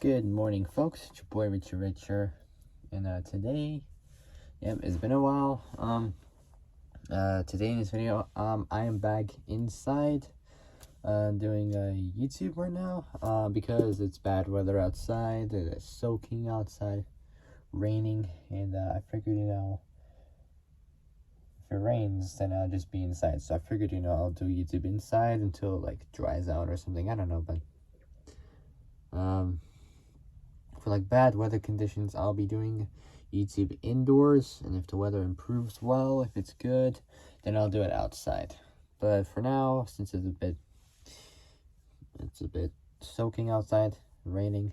Good morning, folks. It's your boy Richard, and today, it's been a while. Today in this video, I am back inside, doing YouTube right now, because it's bad weather outside. It's soaking outside, raining, and I figured, if it rains, then I'll just be inside. So I figured, I'll do YouTube inside until it like dries out or something. I don't know, but for like bad weather conditions, I'll be doing YouTube indoors, and if the weather improves well, if it's good, then I'll do it outside. But for now, since it's a bit soaking outside, raining,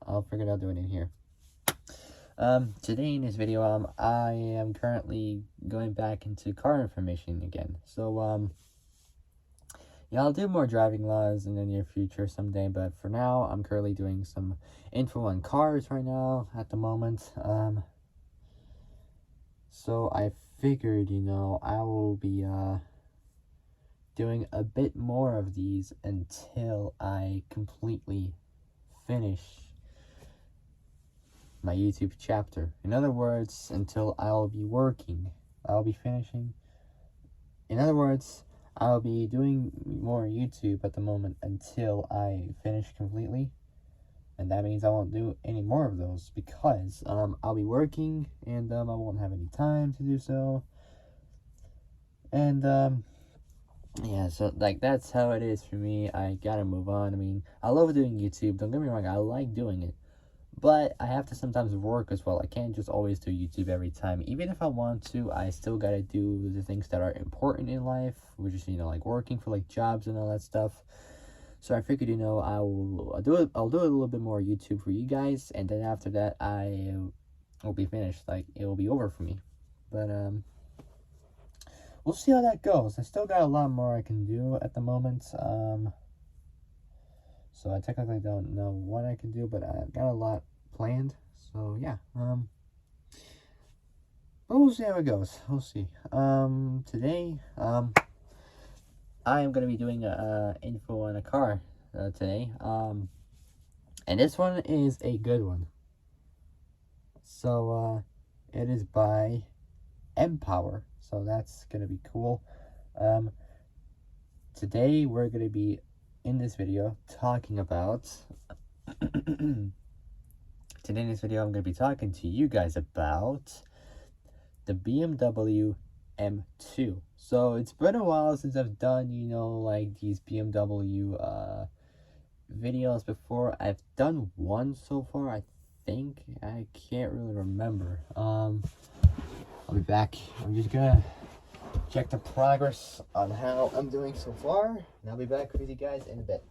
I'll figure out doing it in here. Today in this video, I am currently going back into car information again. So yeah, I'll do more driving laws in the near future someday, but for now, I'm currently doing some info on cars right now at the moment. So I figured, I will be doing a bit more of these until I completely finish my YouTube chapter. In other words, until I'll be working. I'll be finishing. In other words, I'll be doing more YouTube at the moment until I finish completely. And that means I won't do any more of those because I'll be working and I won't have any time to do so. And yeah, so like that's how it is for me. I gotta move on. I mean, I love doing YouTube. Don't get me wrong, I like doing it. But I have to sometimes work as well. I can't just always do YouTube every time. Even if I want to, I still gotta do the things that are important in life, which is, like working for like jobs and all that stuff. So I figured, I'll do a little bit more YouTube for you guys, and then after that, I will be finished. Like, it will be over for me. But, we'll see how that goes. I still got a lot more I can do at the moment. So I technically don't know what I can do, but I've got a lot planned. So yeah, but we'll see how it goes. We'll see. Today, I am gonna be doing info on a car today. And this one is a good one. So it is by M.Power. So that's gonna be cool. Today we're gonna be in this video talking about today in this video I'm going to be talking to you guys about the BMW M2. So it's been a while since I've done, like these BMW videos before. I've done one so far, I think. I can't really remember. I'll be back. I'm just gonna check the progress on how I'm doing so far, and I'll be back with you guys in a bit.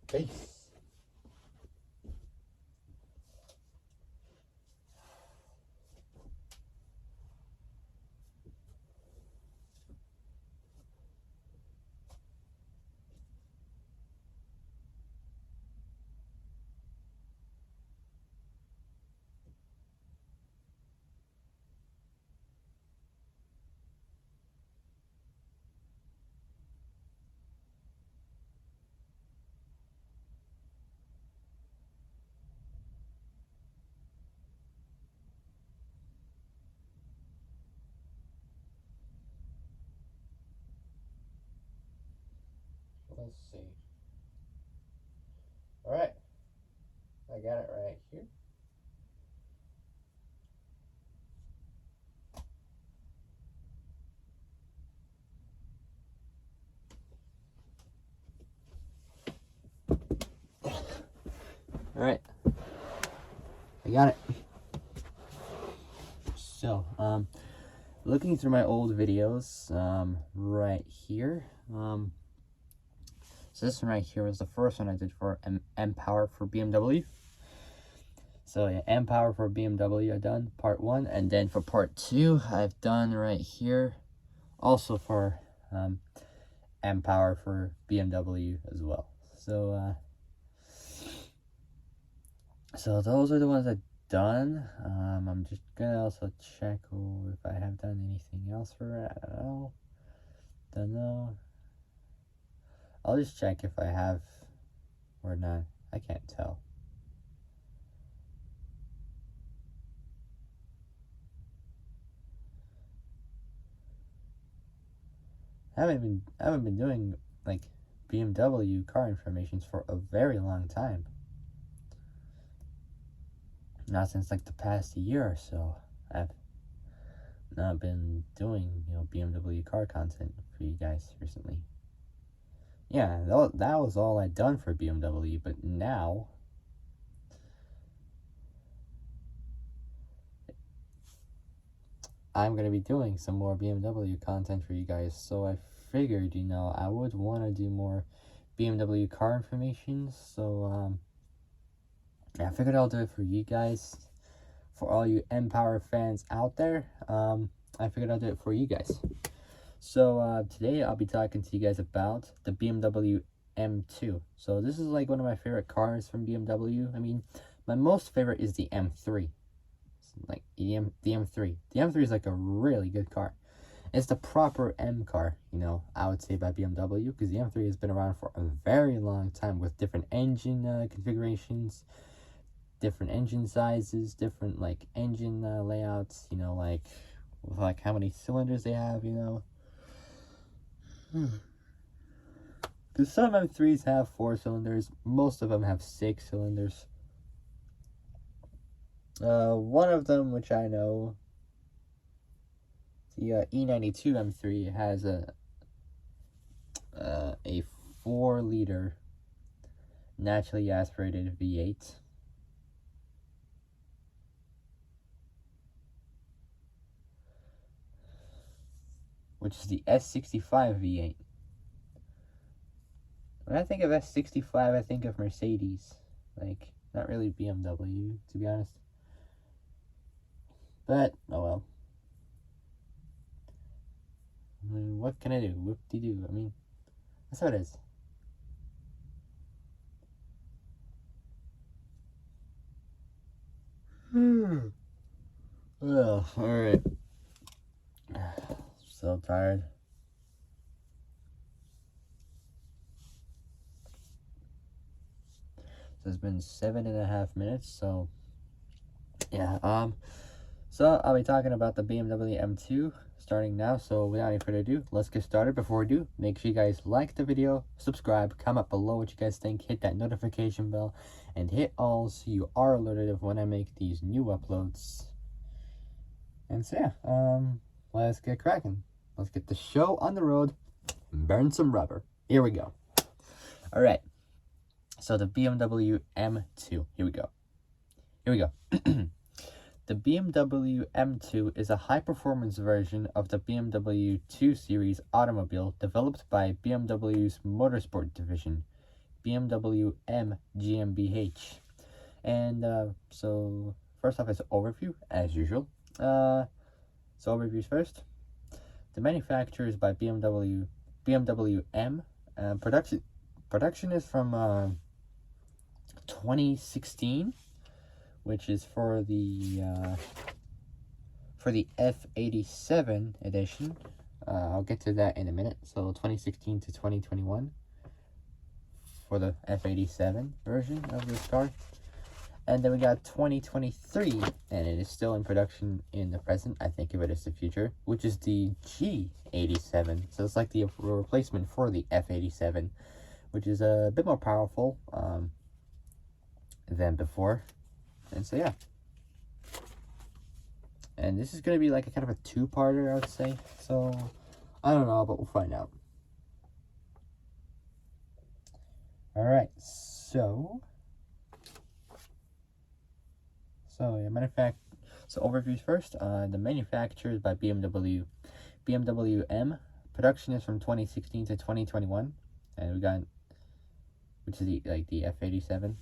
Peace. Let's see. Alright. I got it right here. Alright. I got it. So, looking through my old videos, right here, so this one right here was the first one I did for M.Power for BMW. So yeah, M.Power for BMW, I've done part 1, and then for part 2, I've done right here, also for M.Power for BMW as well. So, so those are the ones I've done. I'm just gonna also check if I have done anything else for it. I don't know. I'll just check if I have or not. I can't tell. I haven't been doing like BMW car informations for a very long time. Not since like the past year or so. I've not been doing, BMW car content for you guys recently. Yeah, that was all I'd done for BMW, but now I'm gonna be doing some more BMW content for you guys. So I figured, I would want to do more BMW car information. So I figured I'll do it for you guys, for all you M-Power fans out there. I figured I'll do it for you guys. So today I'll be talking to you guys about the BMW M2. So this is like one of my favorite cars from BMW. I mean, my most favorite is the M3. Like the M3. The M3 is like a really good car. It's the proper M car, I would say, by BMW, because the M3 has been around for a very long time with different engine configurations, different engine sizes, different like engine layouts, like how many cylinders they have, Because some M3s have 4 cylinders, most of them have 6 cylinders. One of them, which I know, the E92 M3 has a 4-liter naturally aspirated V8. Which is the S65 V8. When I think of S65, I think of Mercedes. Like, not really BMW, to be honest. But, oh well. I mean, what can I do? Whoop-de-doo. I mean, that's how it is. Well, alright. So tired. So it's been 7.5 minutes, so yeah, so I'll be talking about the BMW M2 starting now. So without any further ado, let's get started. Before we do, make sure you guys like the video, subscribe, comment below what you guys think, hit that notification bell, and hit all so you are alerted of when I make these new uploads. And so yeah, let's get cracking. Let's get the show on the road and burn some rubber. Here we go. All right. So the BMW M2. Here we go. The BMW M2 is a high-performance version of the BMW 2 Series automobile developed by BMW's motorsport division, BMW M GmbH. And so first off is overview, as usual. So overviews first. The manufacturer is by BMW M. Production is from 2016, which is for the F87 edition. I'll get to that in a minute. So 2016 to 2021 for the F87 version of this car. And then we got 2023, and it is still in production in the present. I think of it as the future, which is the G87. So it's like the replacement for the F87, which is a bit more powerful than before. And so yeah, and this is going to be like a kind of a two-parter, I would say. So I don't know, but we'll find out. All right, so yeah, so overviews first. The manufacturer is by BMW M. Production is from 2016 to 2021, and we got, which is the F87.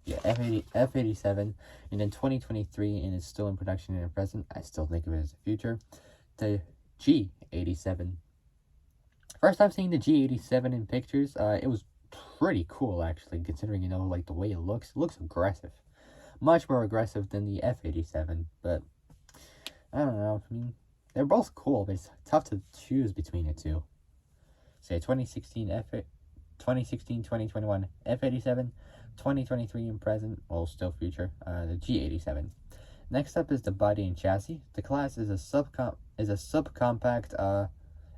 Yeah, F87, and then 2023, and it's still in production in the present. I still think of it as the future. The G87. First time seeing the G87 in pictures, it was pretty cool, actually, considering, like the way it looks. It looks aggressive. Much more aggressive than the F87, but I don't know. I mean, they're both cool, but it's tough to choose between the two. Say 2016, 2021 F87, 2023 in present, well, still future, the G87. Next up is the body and chassis. The class is is a subcompact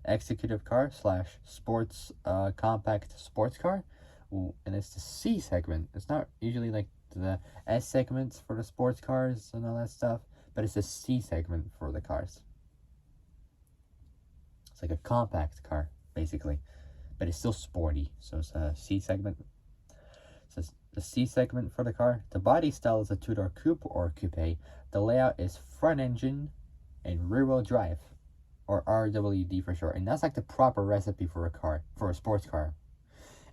executive car slash sports compact sports car, and it's the C segment. It's not usually like the S segments for the sports cars and all that stuff, but it's the C segment for the cars. It's like a compact car, basically, but it's still sporty, so it's a C segment. So the C segment for the car. The body style is a two-door coupe or coupe. The layout is front engine and rear-wheel drive, or RWD for short, and that's like the proper recipe for a car, for a sports car.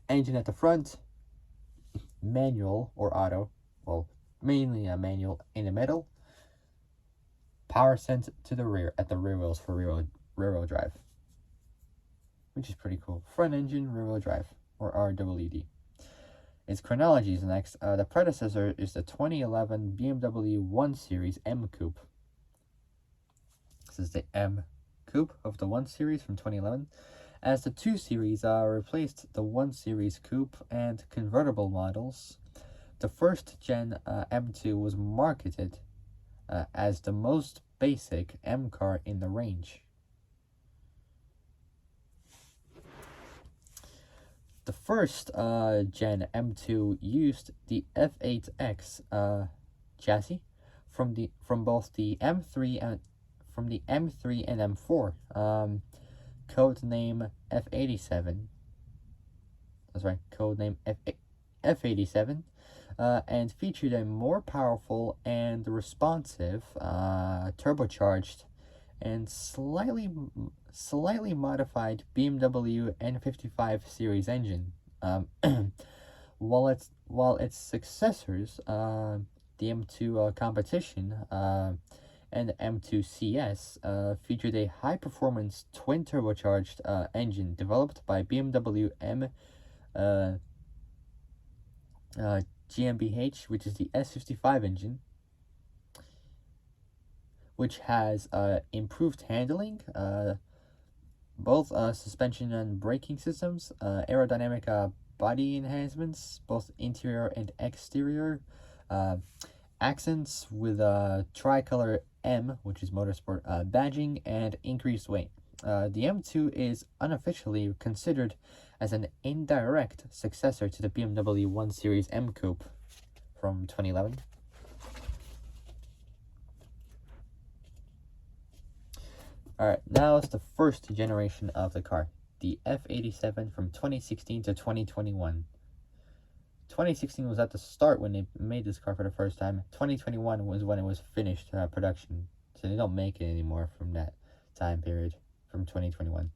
Engine at the front, manual or auto, well, mainly a manual in the middle. Power sent to the rear at the rear wheels for rear-wheel drive, which is pretty cool. Front engine, rear-wheel drive, or RWD. Its chronology is next. The predecessor is the 2011 BMW 1 Series M Coupe. This is the M Coupe of the 1 Series from 2011. As the 2 Series replaced the 1 Series Coupe and convertible models, the first gen M2 was marketed as the most basic M car in the range. The first gen M2 used the F8X chassis from both the M3 and M4. Code name F87. That's right, code name F87. And featured a more powerful and responsive, turbocharged, and slightly modified BMW N55 series engine. While its successors, the M2 competition and the M2 CS, featured a high-performance twin turbocharged engine developed by BMW M GmbH, which is the S55 engine, which has improved handling, both suspension and braking systems, aerodynamic body enhancements, both interior and exterior, accents with tricolor M, which is motorsport badging, and increased weight. The M2 is unofficially considered as an indirect successor to the BMW 1 Series M Coupe from 2011. Alright, now it's the first generation of the car, the F87 from 2016 to 2021. 2016 was at the start when they made this car for the first time. 2021 was when it was finished production, so they don't make it anymore from that time period, from 2021.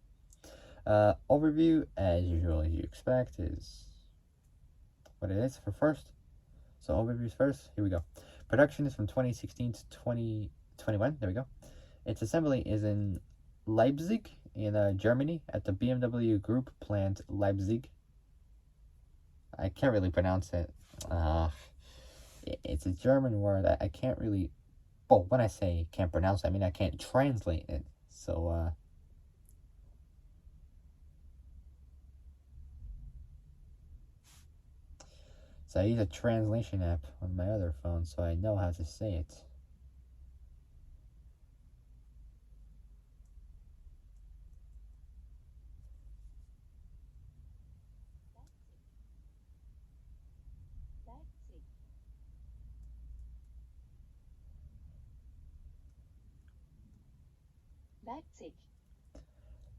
Overview, as usual, as you expect, is what it is for first. So overviews first, here we go. Production is from 2016 to 2021, there we go. Its assembly is in Leipzig, in Germany, at the BMW Group plant Leipzig. I can't really pronounce it. It's a German word. I can't really... Well, when I say can't pronounce it, I mean I can't translate it. So, I use a translation app on my other phone, so I know how to say it.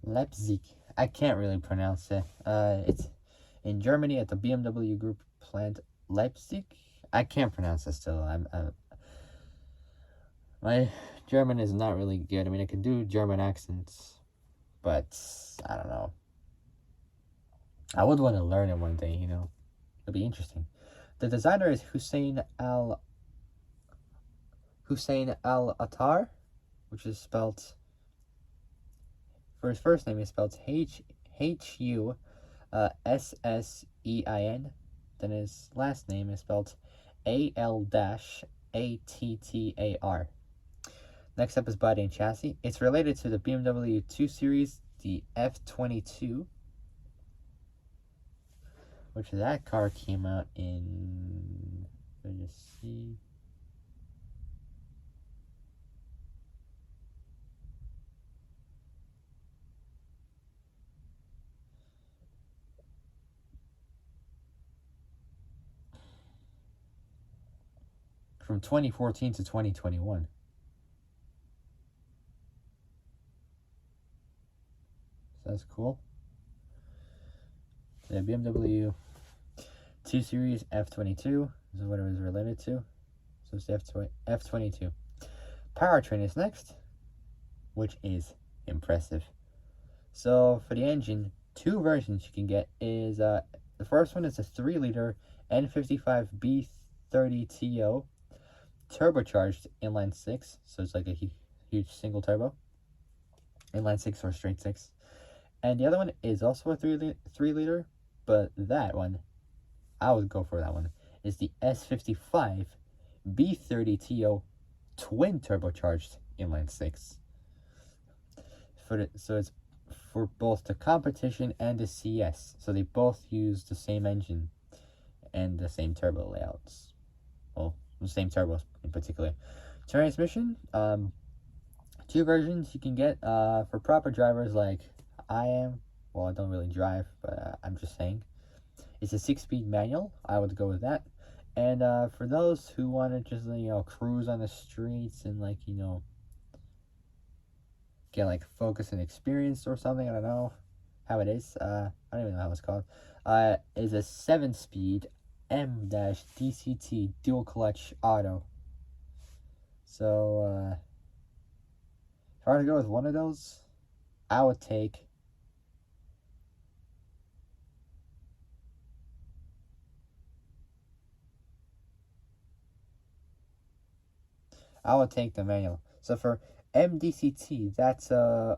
Leipzig. I can't really pronounce it. It's in Germany at the BMW Group plant Leipzig. I can't pronounce it still. My German is not really good. I mean, I can do German accents, but I don't know. I would want to learn it one day, you know. It'd be interesting. The designer is Hussein Al-Attar, which is spelled... For his first name is spelled H-U-S-S-E-I-N. Then his last name is spelled A-L-A-T-T-A-R. Next up is body and chassis. It's related to the BMW 2 Series, the F22, which that car came out in... Let me just see... from 2014 to 2021. So that's cool. The BMW 2 Series F22 is what it was related to. So it's the F22. Powertrain is next, which is impressive. So for the engine, two versions you can get is the first one is a 3-liter N55 B30TO turbocharged inline 6, so it's like a huge single turbo, inline 6 or straight 6. And the other one is also a 3-liter, but that one, I would go for that one, is the S55 B30TO twin turbocharged inline 6. So it's for both the competition and the CS. So they both use the same engine and the same turbo layouts. Well, the same turbos in particular. Transmission, two versions you can get for proper drivers like I am. Well, I don't really drive, but I'm just saying. It's a 6-speed manual. I would go with that. And for those who want to just, cruise on the streets and, get, focused and experienced or something, I don't know how it is. I don't even know how it's called. Is a 7-speed M-DCT dual clutch auto. So, if I were to go with one of those, I would take the manual. So for MDCT, that's I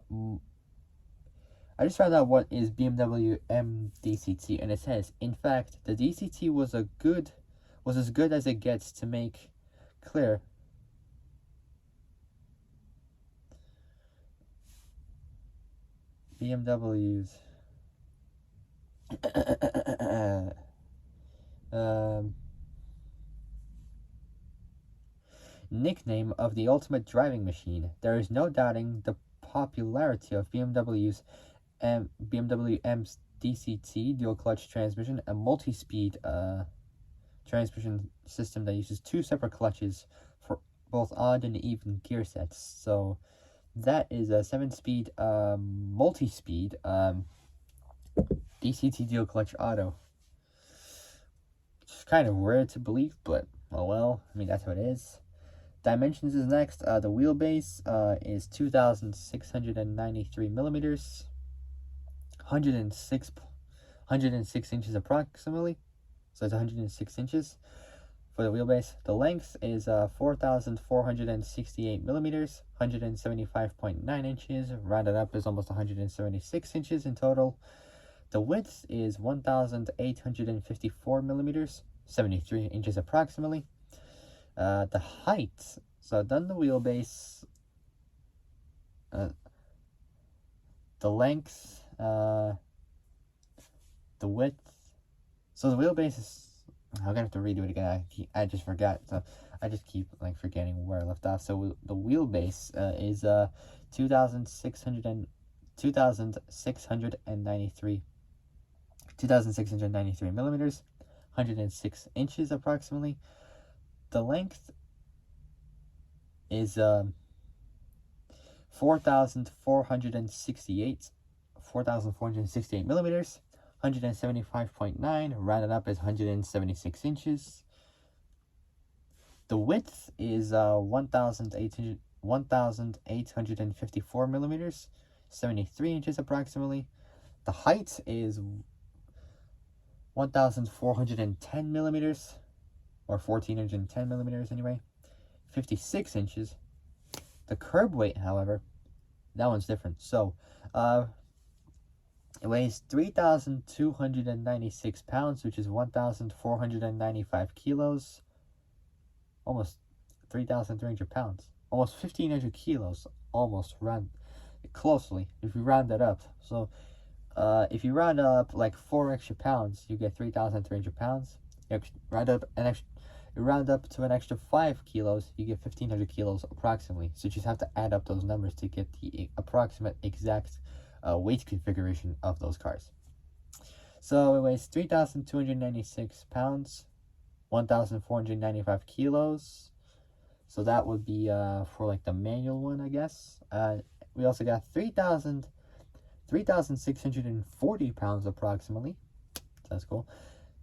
just found out what is BMW MDCT, and it says, in fact, the DCT was as good as it gets to make clear. BMW's nickname of the ultimate driving machine. There is no doubting the popularity of BMW M's DCT dual clutch transmission, a multi-speed transmission system that uses two separate clutches for both odd and even gear sets. So that is a 7-speed multi-speed DCT dual clutch auto. It's kind of weird to believe, but oh well. I mean, that's how it is. Dimensions is next. The wheelbase is 2,693 millimeters, 106 inches approximately. So it's 106 inches for the wheelbase. The length is 4,468 millimeters, 175.9 inches. Rounded up is almost 176 inches in total. The width is 1,854 millimeters, 73 inches approximately. The height, so I've done the wheelbase, the length, the width. So the wheelbase is, I'm gonna have to redo it again. I just forgot. So I just keep forgetting where I left off. So the wheelbase is 2,693 millimeters, 106 inches approximately. The length is 4,468 millimeters, 175.9. Rounded up is 176 inches. The width is 1,854 millimeters, 73 inches approximately. The height is 1,410 millimeters, or 1,410 millimeters anyway, 56 inches. The curb weight, however, that one's different. So, it weighs 3,296 pounds, which is 1,495 kilos, almost 3,300 pounds, almost 1,500 kilos, almost closely, if you round that up. So, if you round up 4 extra pounds, you get 3,300 pounds. You round up to an extra 5 kilos, you get 1,500 kilos approximately. So you just have to add up those numbers to get the approximate exact weight configuration of those cars. So it weighs 3,296 pounds, 1,495 kilos. So that would be for like the manual one, I guess. We also got 3,640 pounds approximately. That's cool.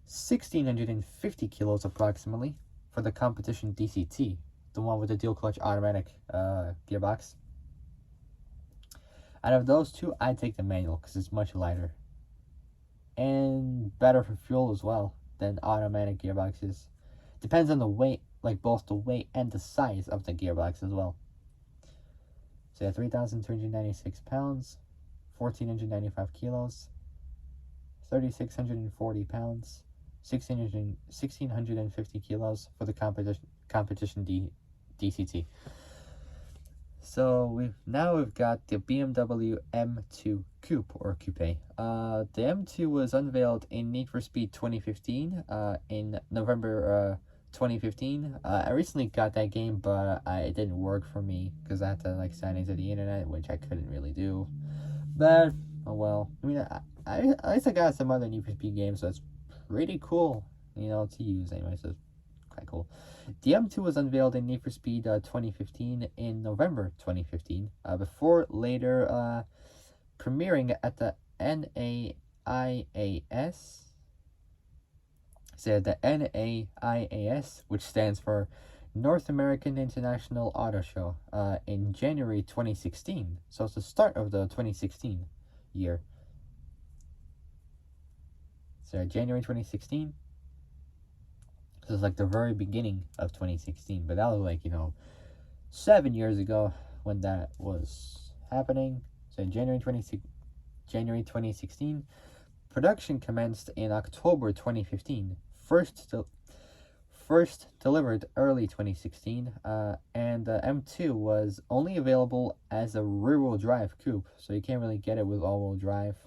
1,650 kilos approximately for the competition DCT, the one with the dual clutch automatic gearbox. Out of those two, I take the manual because it's much lighter and better for fuel as well than automatic gearboxes. Depends on the weight, like both the weight and the size of the gearbox as well. So yeah, 3,296 pounds, 1,495 kilos, 3,640 pounds, 1,650 kilos for the competition DCT. So we've got the BMW M2 Coupe or Coupe. The M2 was unveiled in Need for Speed 2015. In November 2015. I recently got that game, but it didn't work for me because I had to like sign into the internet, which I couldn't really do. But oh well. I mean, I at least I got some other Need for Speed games, so it's pretty cool, to use anyway. So it's quite cool. The M2 was unveiled in Need for Speed 2015 in November 2015, before later premiering at the NAIAS. So the NAIAS, which stands for North American International Auto Show, in January 2016. So it's the start of the 2016 year. So January 2016. This is like the very beginning of 2016, but that was like 7 years ago when that was happening. So January 2016, production commenced in October 2015. First delivered early 2016, and the M2 was only available as a rear-wheel drive coupe, so you can't really get it with all-wheel drive.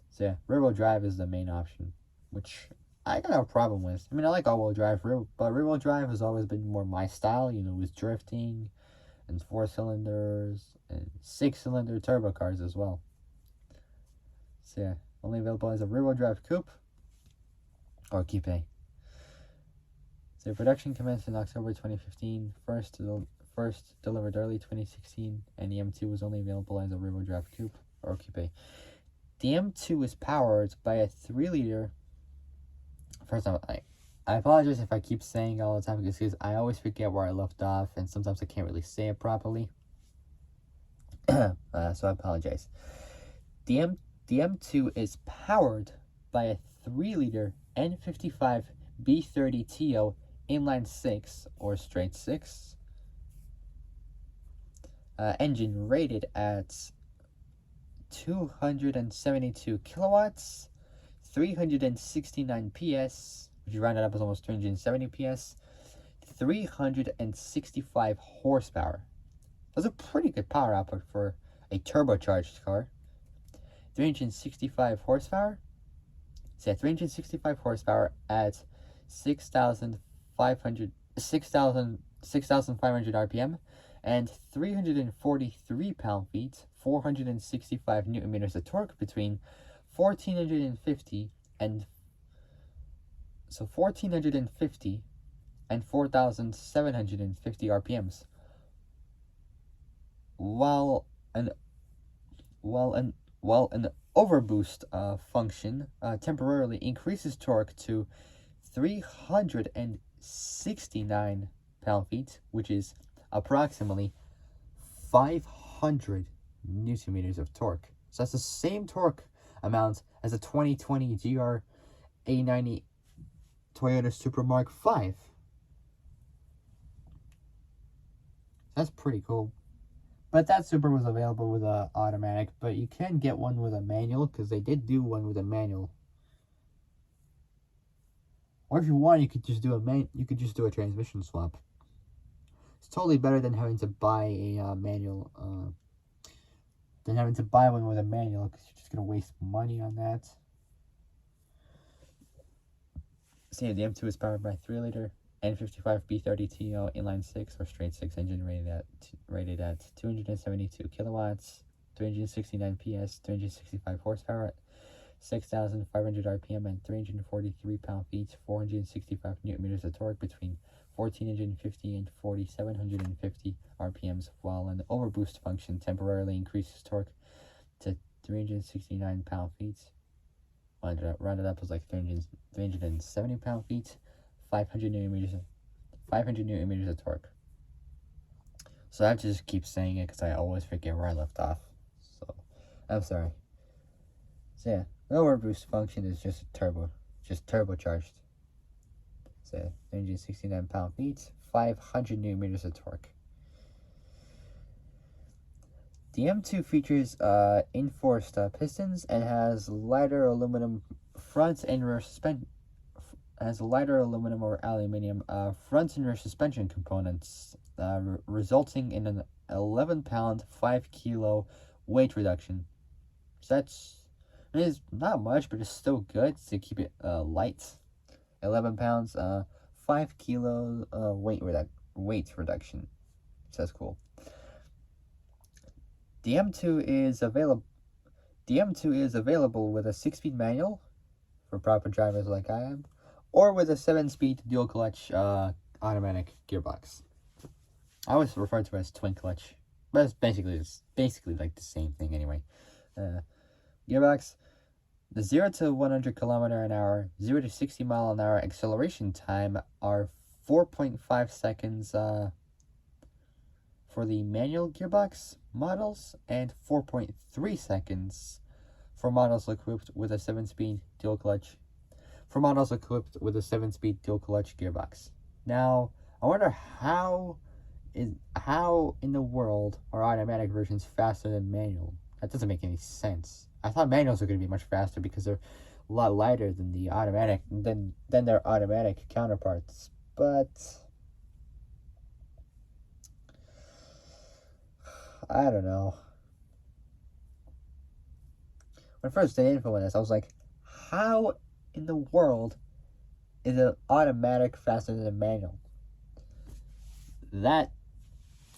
So yeah, rear-wheel drive is the main option, which I got no problem with. I mean, I like all-wheel drive, but rear-wheel drive has always been more my style, with drifting and 4-cylinders and 6-cylinder turbo cars as well. So yeah, only available as a rear-wheel drive coupe or coupe. So production commenced in October 2015, first delivered early 2016, and the M2 was only available as a rear-wheel drive coupe or coupe. The M2 is powered by a 3-liter. First off, I apologize if I keep saying it all the time because I always forget where I left off, and sometimes I can't really say it properly. So I apologize. The M2 is powered by a 3-liter N55 B30TO inline 6 or straight 6 engine rated at 272 kilowatts, 369 PS, which you round it up as almost 370 PS, 365 horsepower. That's a pretty good power output for a turbocharged car. 365 horsepower. So 365 horsepower at 6,500 RPM and 343 pound-feet, 465 newton meters of torque between 1,450 and 4,750 RPMs. While an overboost function temporarily increases torque to 369 pound-feet, which is approximately 500 newton meters of torque. So that's the same torque amount as a 2020 GR A90 Toyota Supra Mark V. That's pretty cool. But that Supra was available with an automatic, but you can get one with a manual because they did do one with a manual. Or if you want, you could just do a transmission swap. It's totally better than having to buy a manual, than having to buy one with a manual because you're just gonna waste money on that. So yeah, the M2 is powered by 3-liter N55 B30TO inline 6 or straight 6 engine rated at 272 kilowatts, 369 PS, 365 horsepower, 6,500 RPM, and 343 pound-feet, 465 newton meters of torque between 1450 and 4750 RPMs, while an overboost function temporarily increases torque to 369 pound-feet. Rounded up was like 370 pound-feet, 500 newton meters of torque. So I have to just keep saying it because I always forget where I left off. So I'm sorry. So yeah, the overboost function is just turbocharged. So 369 pound-feet, 500 newton meters of torque. The M2 features enforced pistons and has lighter aluminum front and rear suspension. Has lighter aluminum or aluminium front and rear suspension components, resulting in an 11-pound, 5-kilo weight reduction. So it is not much, but it's still good to keep it light. 11 pounds, 5 kilo weight reduction. So that's cool. The M2 is available with a 6-speed manual for proper drivers like I am, or with a 7-speed dual clutch automatic gearbox. I always refer to it as twin clutch, but it's basically like the same thing anyway. Gearbox. The 0 to 100 km/h, 0 to 60 mph acceleration time are 4.5 seconds for the manual gearbox models, and 4.3 seconds for models equipped with a 7-speed dual clutch. Gearbox. Now, I wonder how in the world are automatic versions faster than manual? That doesn't make any sense. I thought manuals were going to be much faster because they're a lot lighter than the automatic than their automatic counterparts. But I don't know. When I first did info on this, I was like, how in the world is an automatic faster than a manual? That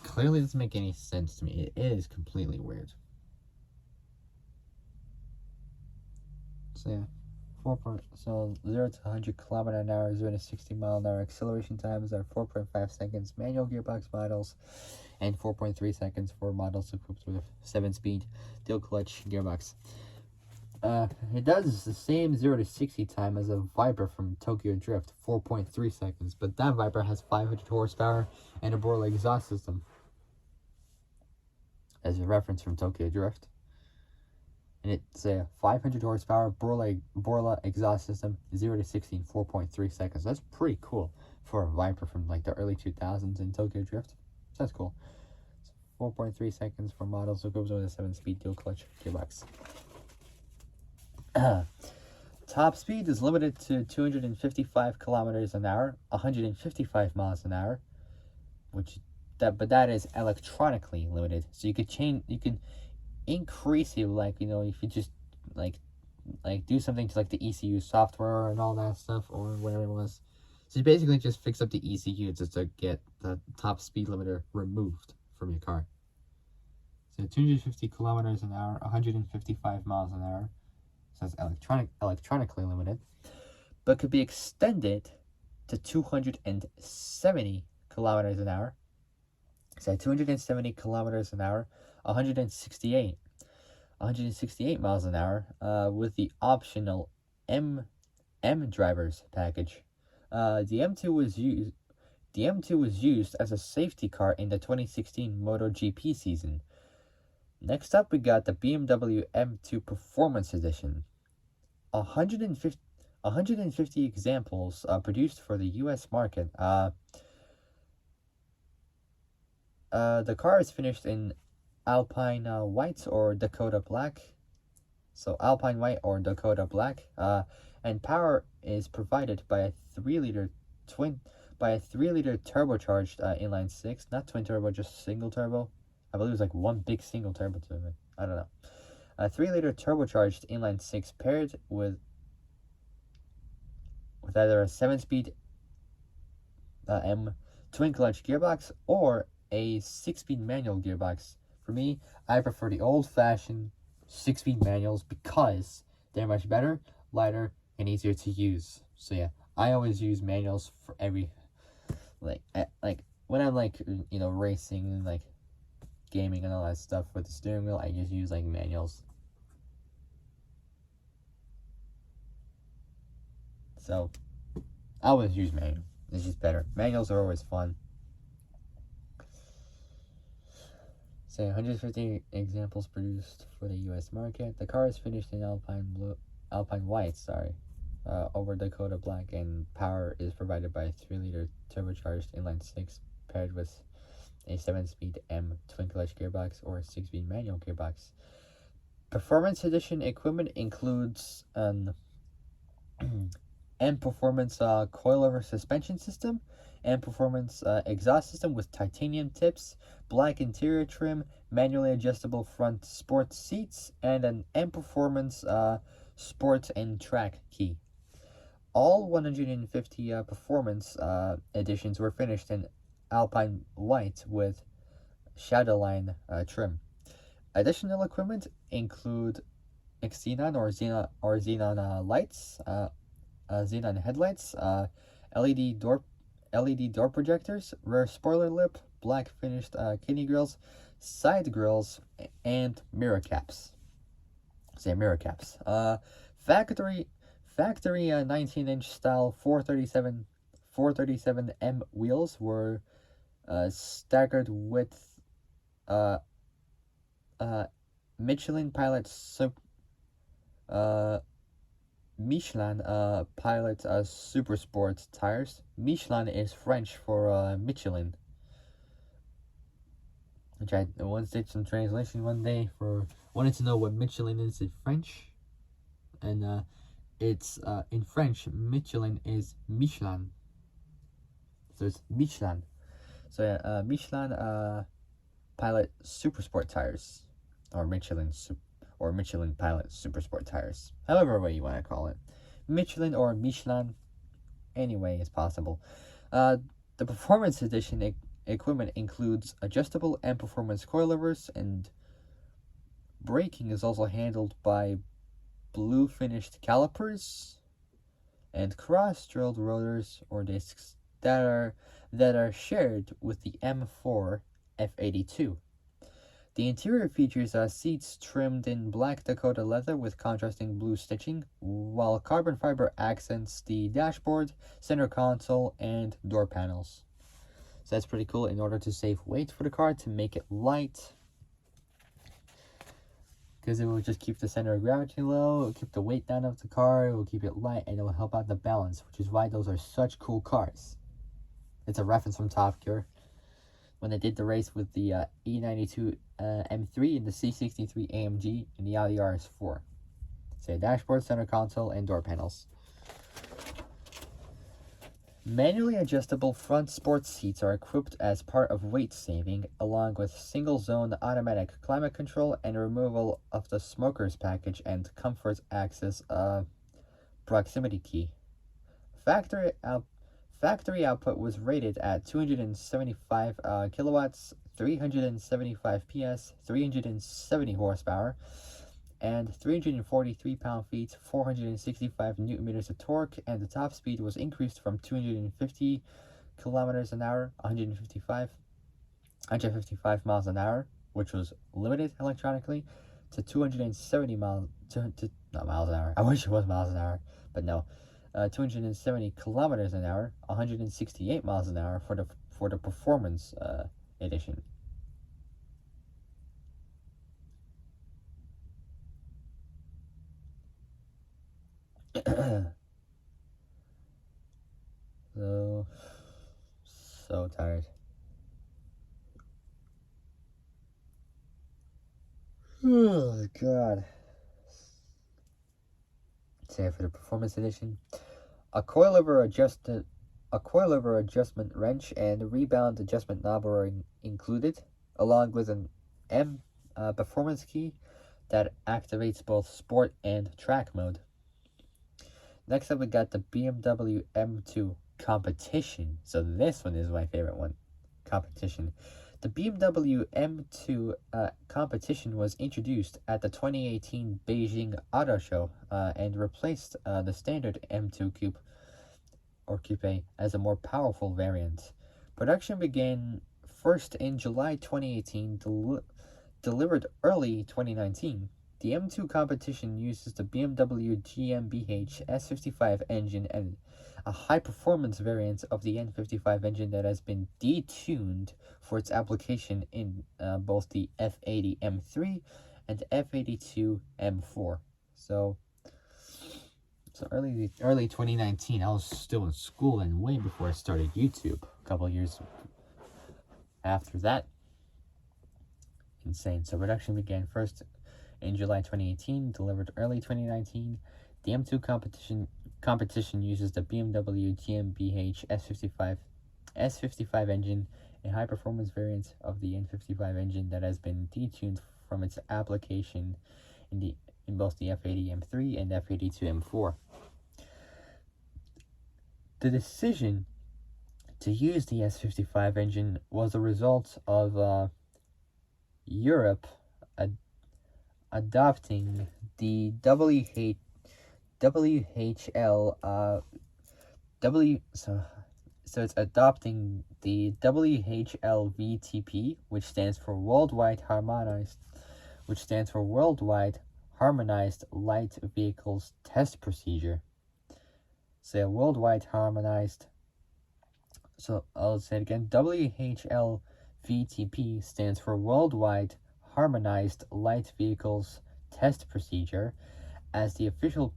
clearly doesn't make any sense to me. It is completely weird. So yeah, 0 to 100 km/h, 0 to 60 mph acceleration times are 4.5 seconds manual gearbox models, and 4.3 seconds for models equipped with a 7-speed dual clutch gearbox. It does the same 0 to 60 time as a Viper from Tokyo Drift, 4.3 seconds, but that Viper has 500 horsepower and a Borla exhaust system. As a reference from Tokyo Drift. And it's a 500 horsepower Borla exhaust system, 0 to 60 in 4.3 seconds. That's pretty cool for a Viper from like the early 2000s in Tokyo Drift. So that's cool. 4.3 seconds for models equipped with a 7-speed dual clutch gearbox. Top speed is limited to 255 kilometers an hour, 155 miles an hour, but that is electronically limited. So you can increase it, like, you know, if you just like do something to like the ECU software and all that stuff, or whatever it was. So you basically just fix up the ECU just to get the top speed limiter removed from your car. So 250 kilometers an hour, 155 miles an hour. So it's electronically limited, but could be extended to 270 kilometers an hour. So 270 kilometers an hour, 168 miles an hour, with the optional M drivers package. The M2 was used as a safety car in the 2016 MotoGP season. Next up, we got the BMW M2 Performance Edition. 150 examples produced for the U.S. market. The car is finished in Alpine White or Dakota Black. So Alpine White or Dakota Black. And power is provided by a 3-liter turbocharged inline 6, not twin turbo, just single turbo. I believe it was like one big single turbo to it. I don't know. A 3-liter turbocharged inline 6 paired with either a 7-speed M twin clutch gearbox or a 6-speed manual gearbox. For me, I prefer the old-fashioned 6-speed manuals because they're much better, lighter, and easier to use. So yeah, I always use manuals for like when I'm like racing and like gaming and all that stuff with the steering wheel, I just use like manuals. So I always use manual. It's just better. Manuals are always fun. Say 150 examples produced for the U.S. market. The car is finished in Alpine white, over Dakota black, and power is provided by a 3-liter turbocharged inline 6 paired with a 7-speed M twin-clutch gearbox or a 6-speed manual gearbox. Performance edition equipment includes an M Performance coilover suspension system, M Performance exhaust system with titanium tips, black interior trim, manually adjustable front sports seats, and an M Performance sports and track key. All 150 performance editions were finished in Alpine white with Shadowline trim. Additional equipment include xenon or xenon lights, xenon headlights, LED door projectors, rear spoiler lip, black finished kidney grills, side grills, and mirror caps. Factory 19-inch style 437M wheels were staggered with Michelin Pilot Super Sport tires. Michelin is French for Michelin, which I once did some translation one day for wanted to know what Michelin is in French, and it's in French Michelin is Michelin, so it's Michelin. So Michelin Pilot Super Sport tires, or Michelin Pilot Super Sport tires, however way you want to call it, Michelin or Michelin, anyway is possible. The Performance Edition equipment includes adjustable and performance coilovers, and braking is also handled by blue finished calipers and cross-drilled rotors or discs that are shared with the M4 F82. The interior features seats trimmed in black Dakota leather with contrasting blue stitching, while carbon fiber accents the dashboard, center console, and door panels. So that's pretty cool. In order to save weight for the car, to make it light, because it will just keep the center of gravity low, it will keep the weight down of the car, it will keep it light, and it will help out the balance, which is why those are such cool cars. It's a reference from Top Gear when they did the race with the E92 M3 and the C63 AMG and the Audi RS4. So dashboard, center console, and door panels. Manually adjustable front sports seats are equipped as part of weight saving, along with single-zone automatic climate control and removal of the smoker's package and comfort access proximity key. Factory output was rated at 275 kilowatts, 375 PS, 370 horsepower, and 343 pound-feet, 465 newton-meters of torque, and the top speed was increased from 250 kilometers an hour, 155 miles an hour, which was limited electronically, to 270 miles, not miles an hour, I wish it was miles an hour, but no, 270 kilometers an hour, 168 miles an hour for the performance edition. So tired. Oh god. Say for the performance edition, a coilover adjustment wrench and rebound adjustment knob are included, along with an M performance key that activates both sport and track mode. Next up, we got the BMW M2 Competition. So this one is my favorite one. Competition. The BMW M2 Competition was introduced at the 2018 Beijing Auto Show and replaced the standard M2 Coupe as a more powerful variant. Production began first in July 2018, delivered early 2019. The M2 competition uses the BMW GmbH S55 engine and a high-performance variant of the N55 engine that has been detuned for its application in both the F80 M3 and F82 M4. So early 2019, I was still in school and way before I started YouTube. A couple of years after that. Insane. So production began first in July 2018, delivered early 2019. The M2 competition uses the BMW GmbH S55 engine, a high-performance variant of the N55 engine that has been detuned from its application in both the F80 M3 and F82 M4. The decision to use the S55 engine was a result of Europe adopting the so it's adopting the WHL-VTP, which stands for Worldwide Harmonized Light Vehicles Test Procedure. So worldwide harmonized. So I'll say it again. WHL-VTP stands for Worldwide Harmonized Light Vehicles Test Procedure as the official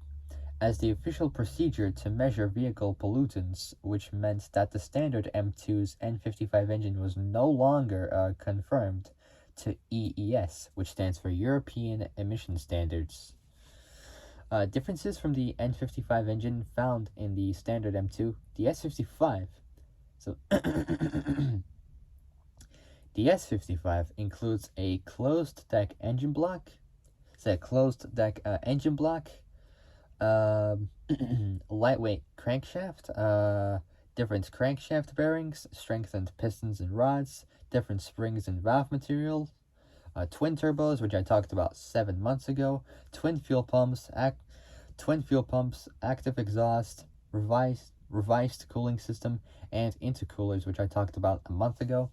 procedure to measure vehicle pollutants, which meant that the standard M2's N55 engine was no longer confirmed to EES, which stands for European Emission Standards. Differences from the N55 engine found in the standard M2, the S55. So the S55 includes a closed deck engine block. Lightweight crankshaft, different crankshaft bearings, strengthened pistons and rods, different springs and valve material, twin turbos, which I talked about 7 months ago, twin fuel pumps, active exhaust, revised cooling system, and intercoolers, which I talked about a month ago.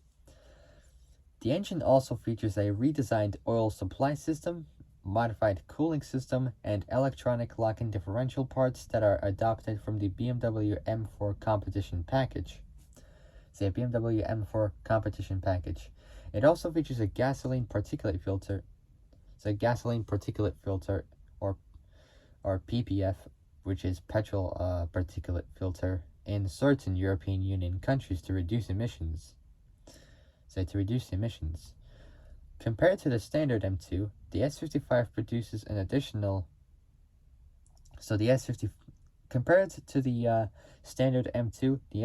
The engine also features a redesigned oil supply system, modified cooling system, and electronic lock-in differential parts that are adopted from the BMW M4 competition package. The BMW M4 competition package. It also features a gasoline particulate filter. Or PPF, which is petrol particulate filter in certain European Union countries to reduce emissions. Compared to the standard M2, the S55 produces an additional. Compared to the standard M2, the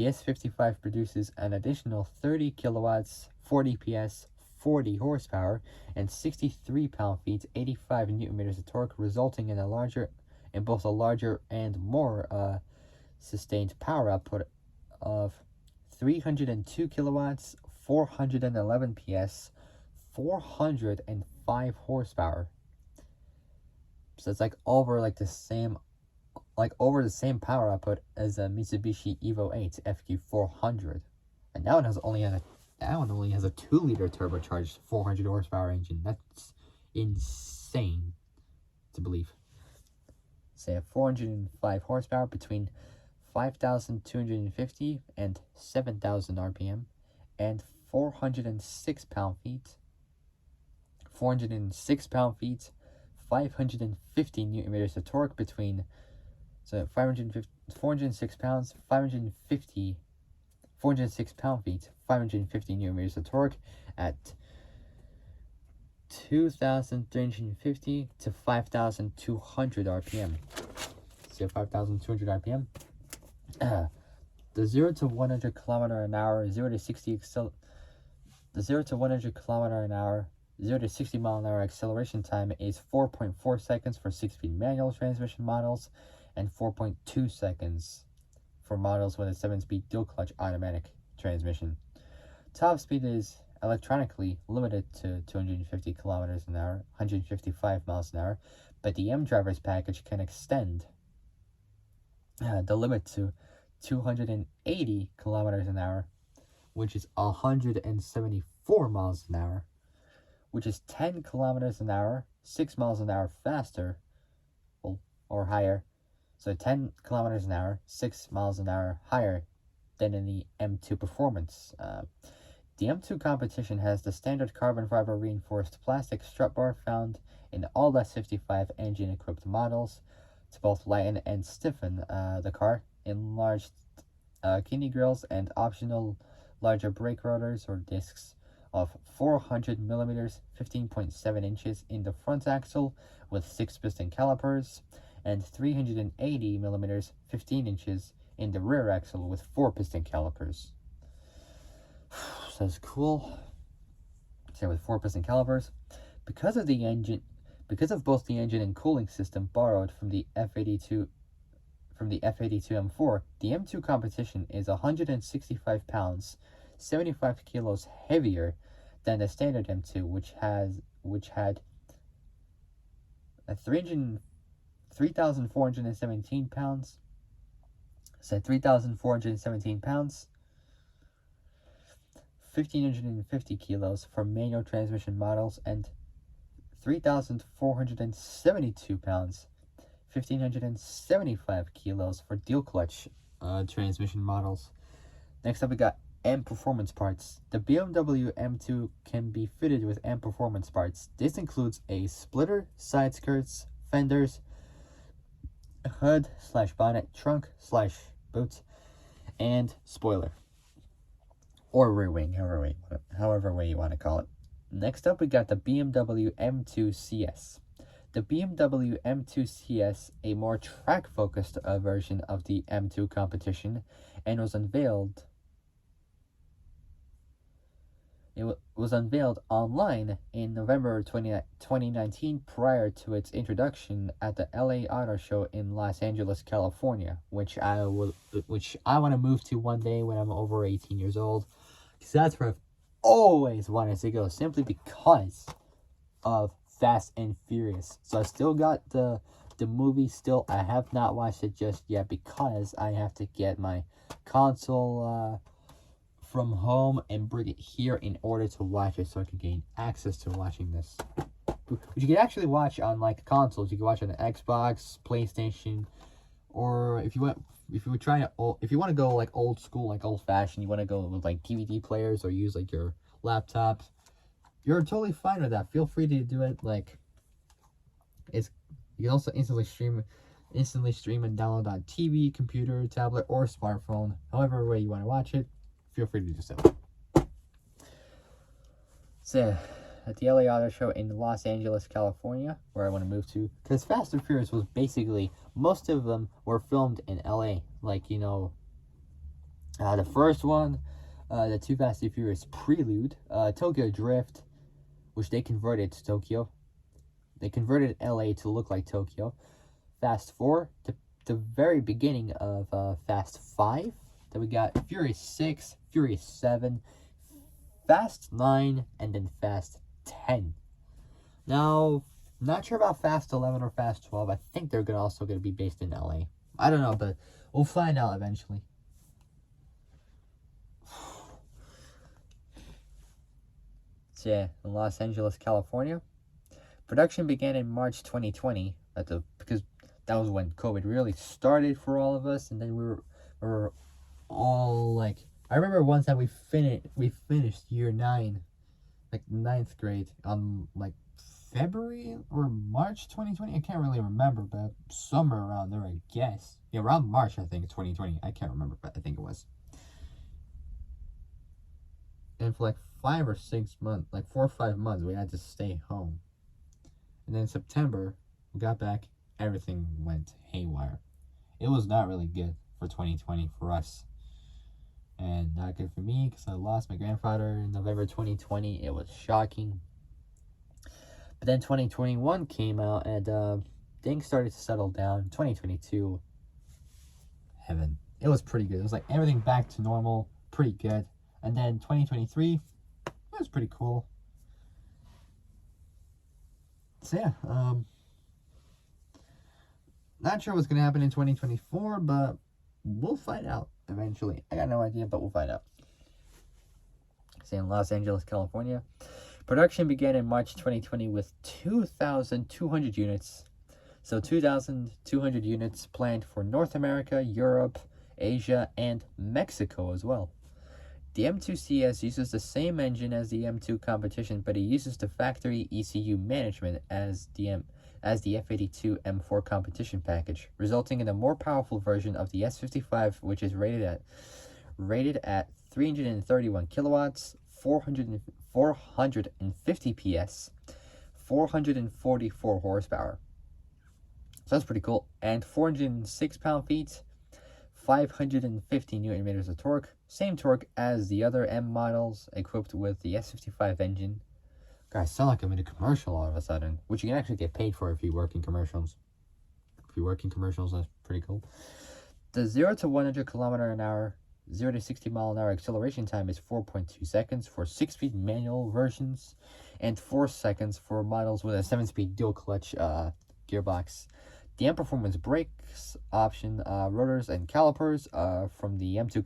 S55 produces an additional 30 kilowatts, 40 PS, 40 horsepower, and 63 pound-feet, 85 newton-meters of torque, resulting in both a larger and more sustained power output of 302 kilowatts, 411 PS, 405 horsepower. So it's over the same power output as a Mitsubishi Evo 8 FQ400, and that one only has a 2-liter turbocharged 400 horsepower engine. That's insane to believe. Say 405 horsepower between 5,250 and 7,000 RPM, and 406 pound-feet, 550 newton-meters of torque between, 406 pounds, 406 pound-feet, 550 newton-meters of torque at 2,350 to 5,200 RPM. So 5,200 RPM. The 0 to 100 kilometer an hour, 0 to 60 mile an hour acceleration time is 4.4 seconds for 6-speed manual transmission models, and 4.2 seconds for models with a 7-speed dual clutch automatic transmission. Top speed is electronically limited to 250 kilometers an hour, 155 miles an hour, but the M Drivers package can extend the limit to 280 kilometers an hour, which is 174 miles an hour, which is 10 kilometers an hour, 6 miles an hour faster, well, or higher. So 10 kilometers an hour, 6 miles an hour higher than in the M2 Performance. The M2 competition has the standard carbon fiber reinforced plastic strut bar found in all S55 engine-equipped models to both lighten and stiffen the car, enlarged kidney grills, and optional larger brake rotors or discs of 400 millimeters, 15.7 inches in the front axle with 6-piston calipers, and 380 millimeters, 15 inches in the rear axle with 4-piston calipers. So that's cool. So with 4-piston calipers, because of both the engine and cooling system borrowed from the F82 M4, the M2 competition is 165 pounds, 75 kilos heavier than the standard M2, which had a 3,417 pounds. So 3,417 pounds, 1,550 kilos for manual transmission models, and 3,472 pounds, 1,575 kilos for dual clutch transmission models. Next up, we got M Performance parts. The BMW M2 can be fitted with M Performance parts. This includes a splitter, side skirts, fenders, hood / bonnet, trunk / boot, and spoiler. Or rear wing, however way you want to call it. Next up, we got the BMW M2 CS. The BMW M2 CS, a more track-focused version of the M2 competition, and was unveiled. It was unveiled online in November 2019 prior to its introduction at the LA Auto Show in Los Angeles, California, which I want to move to one day when I'm over 18 years old. Because that's where I've always wanted to go, simply because of Fast and Furious. So I still got the movie still. I have not watched it just yet because I have to get my console from home and bring it here in order to watch it, so I can gain access to watching this. Which you can actually watch on like consoles. You can watch on the Xbox, PlayStation, or if you want to go like old school, like old fashioned, you want to go with like DVD players or use like your laptop, you're totally fine with that. Feel free to do it. Like, you can also instantly stream and download on TV, computer, tablet, or smartphone. However way you want to watch it, feel free to do so. So, at the LA Auto Show in Los Angeles, California, where I want to move to, because Fast and Furious was basically, most of them were filmed in LA. Like, the first one, the Too Fast and Furious Prelude, Tokyo Drift, which they converted to Tokyo. They converted LA to look like Tokyo. Fast 4, the very beginning of Fast 5. Then we got Furious 6, Furious 7, Fast 9, and then Fast 10. Now, not sure about Fast 11 or Fast 12. I think they're also going to be based in LA. I don't know, but we'll find out eventually. So yeah, in Los Angeles, California. Production began in March 2020 because that was when COVID really started for all of us, and then we were all like, I remember one time we finished year 9, like 9th grade, on like February or March 2020. I can't really remember, but somewhere around there, I guess. Yeah, around March, I think, 2020. I can't remember, but I think it was. And for like 5 or 6 months, like 4 or 5 months, we had to stay home. And then in September, we got back, everything went haywire. It was not really good for 2020 for us. And not good for me because I lost my grandfather in November 2020. It was shocking. But then 2021 came out and things started to settle down. 2022, heaven. It was pretty good. It was like everything back to normal, pretty good. And then 2023, it was pretty cool. So yeah, not sure what's going to happen in 2024, but We'll find out eventually. I got no idea, but we'll find out. Say in Los Angeles, California. Production began in March 2020 with 2,200 units. So 2,200 units planned for North America, Europe, Asia, and Mexico as well. The M2 CS uses the same engine as the M2 competition, but it uses the factory ECU management as the F82 M4 competition package, resulting in a more powerful version of the S55, which is rated at 331 kilowatts, 450 PS, 444 horsepower. So that's pretty cool. And 406 pound-feet, 550 newton meters of torque. Same torque as the other M models equipped with the S55 engine. Guys, sound like I'm in a commercial all of a sudden, which you can actually get paid for if you work in commercials. If you work in commercials, that's pretty cool. The 0 to 100 kilometer an hour, 0 to 60 mile an hour acceleration time is 4.2 seconds for 6-speed manual versions, and 4 seconds for models with a 7-speed dual clutch gearbox. The M Performance brakes option, rotors and calipers from the M2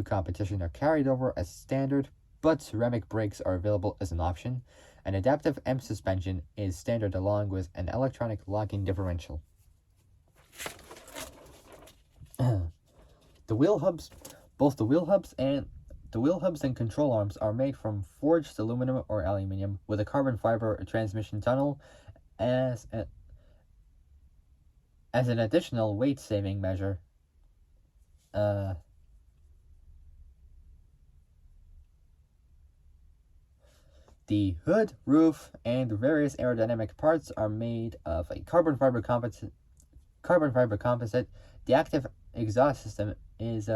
competition are carried over as standard, but ceramic brakes are available as an option. An adaptive M suspension is standard along with an electronic locking differential. The wheel hubs and control arms are made from forged aluminum or aluminium with a carbon fiber transmission tunnel as an additional weight-saving measure. The hood, roof, and various aerodynamic parts are made of a carbon fiber composite. The active exhaust system is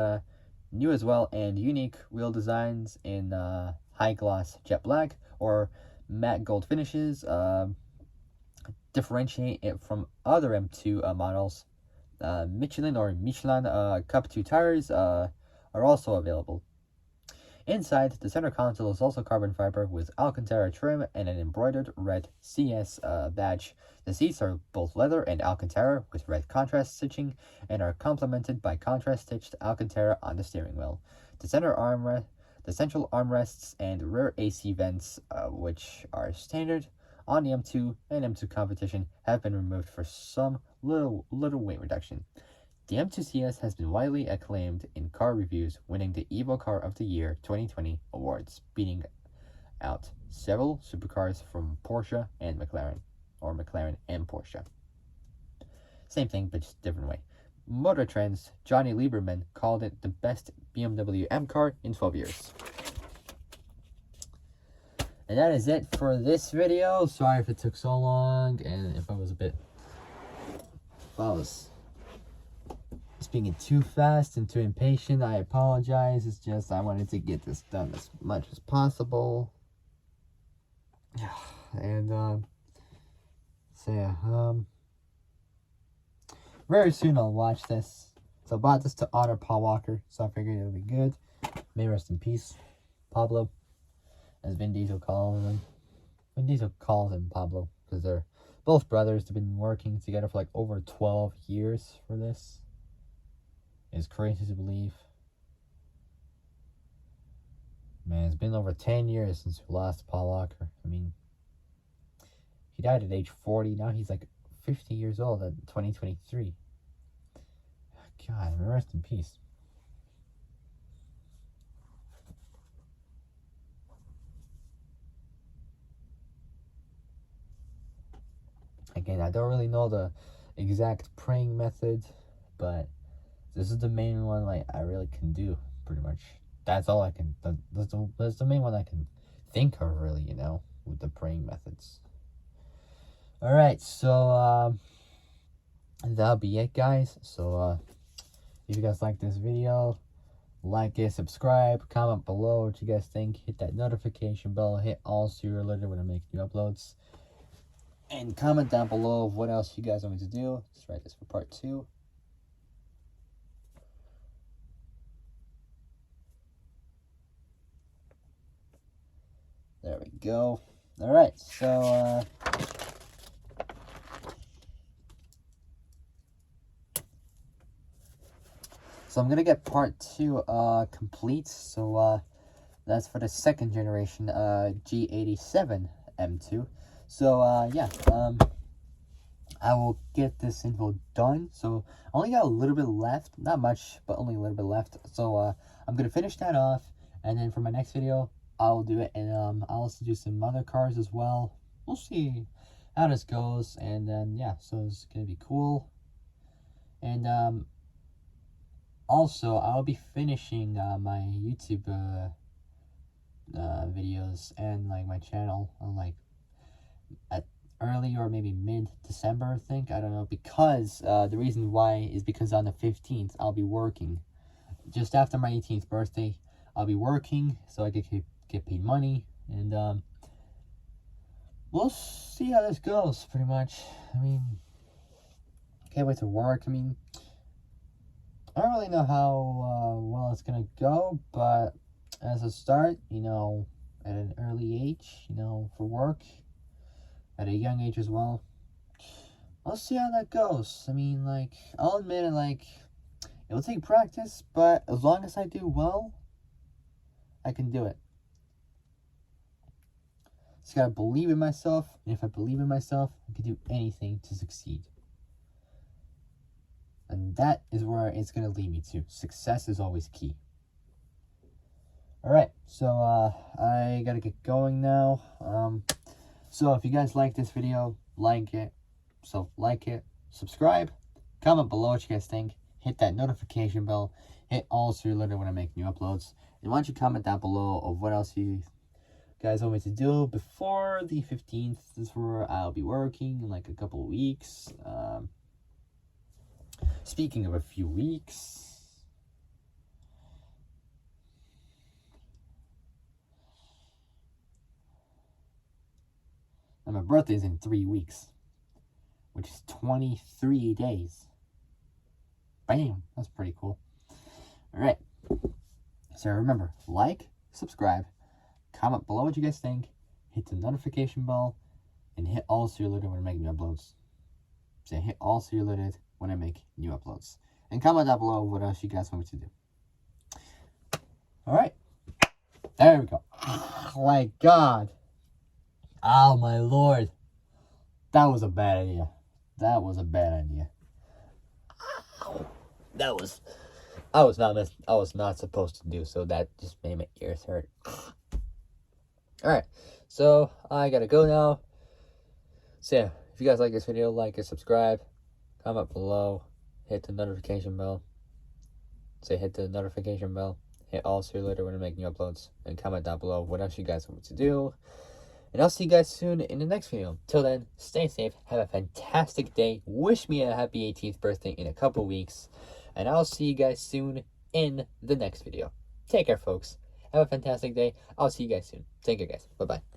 new as well, and unique wheel designs in high gloss jet black or matte gold finishes differentiate it from other M2 models. Michelin Cup 2 tires are also available. Inside, the center console is also carbon fiber with Alcantara trim and an embroidered red CS badge. The seats are both leather and Alcantara with red contrast stitching and are complemented by contrast-stitched Alcantara on the steering wheel. The central armrests and rear AC vents, which are standard on the M2 and M2 competition, have been removed for some little weight reduction. The M2 CS has been widely acclaimed in car reviews, winning the Evo Car of the Year 2020 awards, beating out several supercars from Porsche and McLaren, or McLaren and Porsche. Same thing, but just different way. Motor Trend's Johnny Lieberman called it the best BMW M car in 12 years. And that is it for this video. Sorry if it took so long, and if I was speaking too fast and too impatient, I apologize. It's just I wanted to get this done as much as possible. And very soon I'll watch this. So I bought this to honor Paul Walker, so I figured it would be good. May rest in peace, Pablo, as Vin Diesel calls him. Vin Diesel calls him Pablo because they're both brothers. They've been working together for like over 12 years for this. It's crazy to believe. Man, it's been over 10 years since we lost Paul Walker. I mean, he died at age 40. Now he's like 50 years old in 2023. God, rest in peace. Again, I don't really know the exact praying method, but this is the main one like I really can do, pretty much. That's all I can, that's the main one I can think of, really, you know, with the praying methods. Alright, so that'll be it, guys. So if you guys like this video, like it, subscribe, comment below what you guys think, hit that notification bell, hit all so you're alerted when I make new uploads, and comment down below of what else you guys want me to do. Just write this for part 2. There we go. Alright, so So I'm gonna get part 2 complete. So that's for the second generation G87 M2. So yeah, I will get this info done. So I only got a little bit left, not much, but only a little bit left. So I'm gonna finish that off, and then for my next video I'll do it, and I'll also do some other cars as well. We'll see how this goes, and then yeah, so it's gonna be cool. And also I'll be finishing my YouTube videos and like my channel on like at early or maybe mid-December, I think. I don't know, because the reason why is because on the 15th I'll be working. Just after my 18th birthday, I'll be working so I can get paid money, and we'll see how this goes, pretty much. I mean, can't wait to work. I mean, I don't really know how well it's gonna go, but as a start, you know, at an early age, you know, for work, at a young age as well, I'll see how that goes. I mean, like, I'll admit it, like, it'll take practice, but as long as I do well, I can do it. Just gotta believe in myself, and if I believe in myself, I can do anything to succeed. And that is where it's gonna lead me to. Success is always key. Alright, so I gotta get going now. So if you guys like this video, like it. So like it, subscribe, comment below what you guys think, hit that notification bell, hit all so you're alerted when I make new uploads. And why don't you comment down below of what else you guys want me to do before the 15th. This is where I'll be working in like a couple of weeks. Speaking of a few weeks, and my birthday's in 3 weeks, which is 23 days. Bam, that's pretty cool. Alright, so remember, like, subscribe, comment below what you guys think, hit the notification bell, and hit all so you're alerted when I make new uploads. So hit all so you're alerted when I make new uploads. And comment down below what else you guys want me to do. Alright, there we go. Oh my god. Oh my lord. That was a bad idea. That was a bad idea. I was not supposed to do, so that just made my ears hurt. Alright, so I gotta go now. So yeah, if you guys like this video, like it, subscribe, comment below, hit the notification bell. Hit the notification bell, hit all so you're alerted when I make new uploads, and comment down below what else you guys want me to do. And I'll see you guys soon in the next video. Till then, stay safe, have a fantastic day, wish me a happy 18th birthday in a couple weeks, and I'll see you guys soon in the next video. Take care, folks. Have a fantastic day. I'll see you guys soon. Take care, guys. Bye-bye.